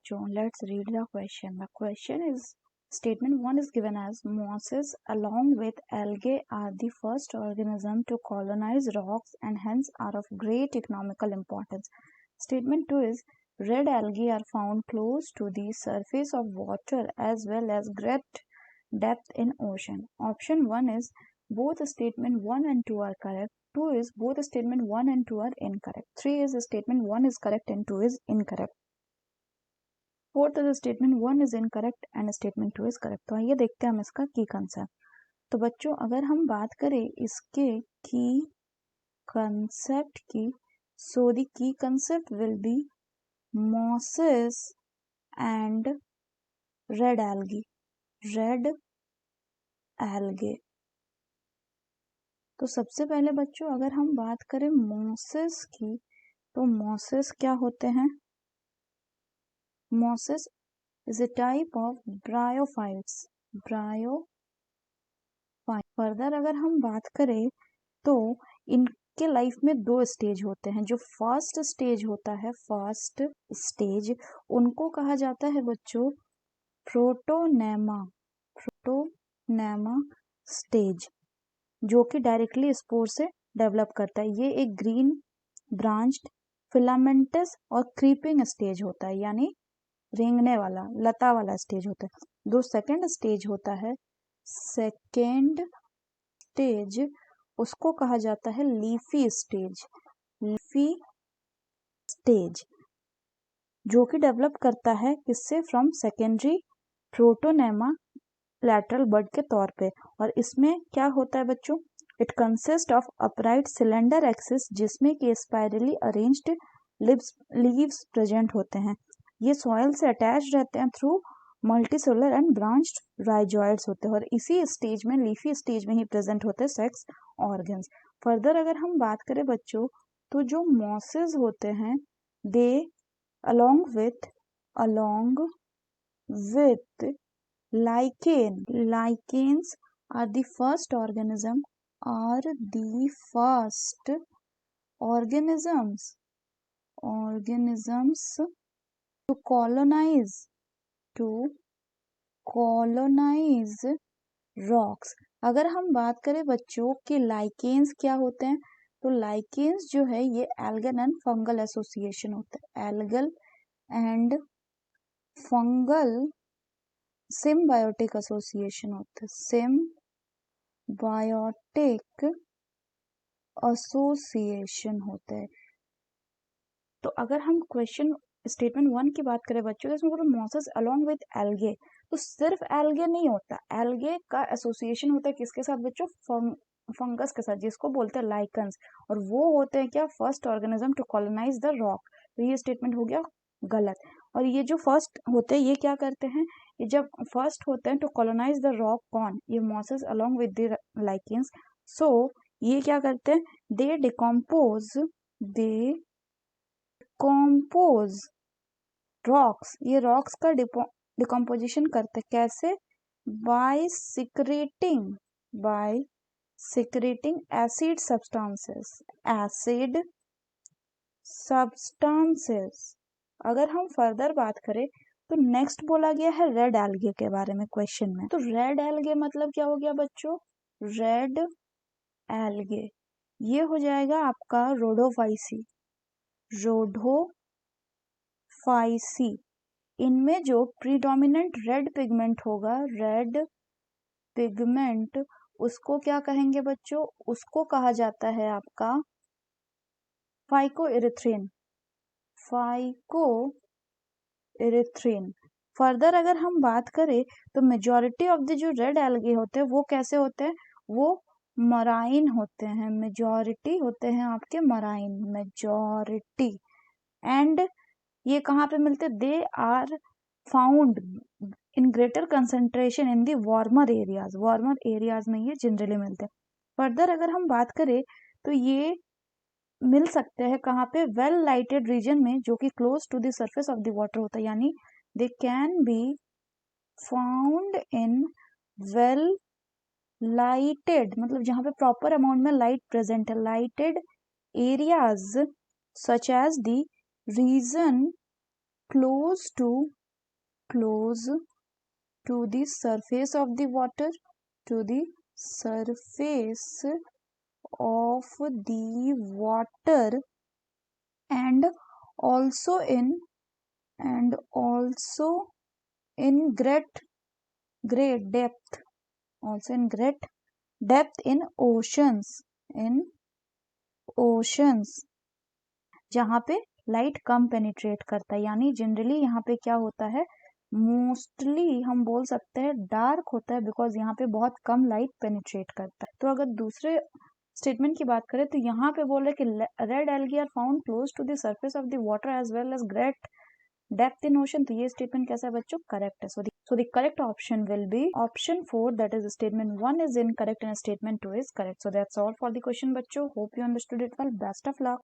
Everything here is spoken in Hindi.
बच्चों, let's read the question. The question is, statement 1 is given as mosses along with algae are the first organism to colonize rocks and hence are of great economical importance. Statement 2 is, red algae are found close to the surface of water as well as great depth in ocean. Option 1 is, both statement 1 and 2 are correct. 2 is, both statement 1 and 2 are incorrect. 3 is, statement 1 is correct and 2 is incorrect. 4th is, statement 1 is incorrect and statement 2 is correct. तो आइए देखते हैं हम इसका की कंसेप्ट. तो बच्चों, अगर हम बात करें इसके की कंसेप्ट की, so the key concept will be mosses and red algae. तो सबसे पहले बच्चों, अगर हम बात करें मॉसेस की, तो मॉसेस क्या होते हैं? Mosses is a type of bryophytes. Further अगर हम बात करें तो इनके लाइफ में 2 स्टेज होते हैं. जो फर्स्ट स्टेज होता है, फर्स्ट स्टेज, उनको कहा जाता है बच्चों प्रोटोनेमा स्टेज, जो कि डायरेक्टली स्पोर से डेवलप करता है. ये एक ग्रीन ब्रांच्ड फिलामेंटस और क्रीपिंग स्टेज होता है, यानी रेंगने वाला, लता वाला स्टेज होता है. दो सेकेंड स्टेज होता है, सेकेंड स्टेज, उसको कहा जाता है लीफी स्टेज, जो कि डेवलप करता है किससे? फ्रॉम सेकेंडरी प्रोटोनेमा लैटरल बड के तौर पे. और इसमें क्या होता है बच्चों? It consist of upright cylinder axis, जिसमें कि स्पाइरली अरेंज्ड लीव्स प्रेजेंट होते हैं. ये सॉइल से अटैच रहते हैं through multicellular and branched rhizoids होते हैं. और इसी स्टेज में, लीफी स्टेज में ही प्रेजेंट होते हैं सेक्स ऑर्गन्स. फर्दर अगर हम बात करें बच्चों, तो जो मॉसेस होते हैं, दे along with lichens are the first organisms to colonize rocks. अगर हम बात करें बच्चों कि लाइकेन्स क्या होते हैं, तो लाइकेन्स जो है ये एल्गल एंड फंगल एसोसिएशन होता है. Algal and fungal symbiotic association होता है. सिम्बायोटिक एसोसिएशन होता है. तो अगर हम क्वेश्चन स्टेटमेंट 1 की बात करें बच्चों, तो इसमें बोला मॉसेस अलोंग विद एल्गे. तो सिर्फ एल्गे नहीं होता, एल्गे का एसोसिएशन होता है किसके साथ बच्चों? फंगस के साथ, जिसको बोलते हैं लाइकन्स. और वो होते हैं क्या? First organism to colonise the rock. तो ये स्टेटमेंट हो गया गलत. और ये जो फर्स्ट होते हैं, ये क्या करते हैं? ये जब फर्स्ट होते हैं टू कॉलोनाइज द रॉक, कौन? ये mosses along with the lichens. So ये क्या करते हैं? They decompose rocks. ये रॉक्स का डिकम्पोजिशन करते कैसे? By secreting acid substances. अगर हम फर्दर बात करें तो नेक्स्ट बोला गया है रेड एल्गे के बारे में क्वेश्चन में. तो रेड एल्गे मतलब क्या हो गया बच्चों? रेड एल्गे ये हो जाएगा आपका रोडोफाइसी. इनमें जो प्रीडोमिनेंट रेड पिगमेंट होगा, रेड पिगमेंट, उसको क्या कहेंगे बच्चों? उसको कहा जाता है आपका फाइकोइरिथ्रिन. फर्दर अगर हम बात करें तो मेजॉरिटी ऑफ द जो रेड एल्गे होते हैं वो कैसे होते हैं? वो मराइन होते हैं. मेजॉरिटी होते हैं आपके मराइन, मेजॉरिटी. एंड ये कहाँ पे मिलते? They are found in greater concentration in the warmer areas में ये जनरली मिलते हैं. फर्दर अगर हम बात करें तो ये मिल सकते हैं कहाँ पे? वेल लाइटेड रीजन में, जो कि close to the surface of the water होता है. यानी they can be found in well lighted, मतलब जहाँ पे प्रॉपर अमाउंट में लाइट प्रेजेंट है, lighted areas such as the region close to the surface of the water, to the surface of the water, and also in great depth, also in great depth in oceans, जहाँ पे लाइट कम पेनिट्रेट करता है, यानी जनरली यहाँ पे क्या होता है, मोस्टली हम बोल सकते हैं डार्क होता है, बिकॉज यहाँ पे बहुत कम लाइट पेनिट्रेट करता है। तो अगर दूसरे स्टेटमेंट की बात करें तो यहाँ पे बोल रहे कि red algae are found close to the surface of the water as well as great depth in ocean. तो ये स्टेटमेंट कैसा है बच्चों, करेक्ट है। So the correct option will be option 4, that is statement 1 is incorrect and statement 2 is correct. So that's all for the question बच्चों, hope you understood it well, best of luck.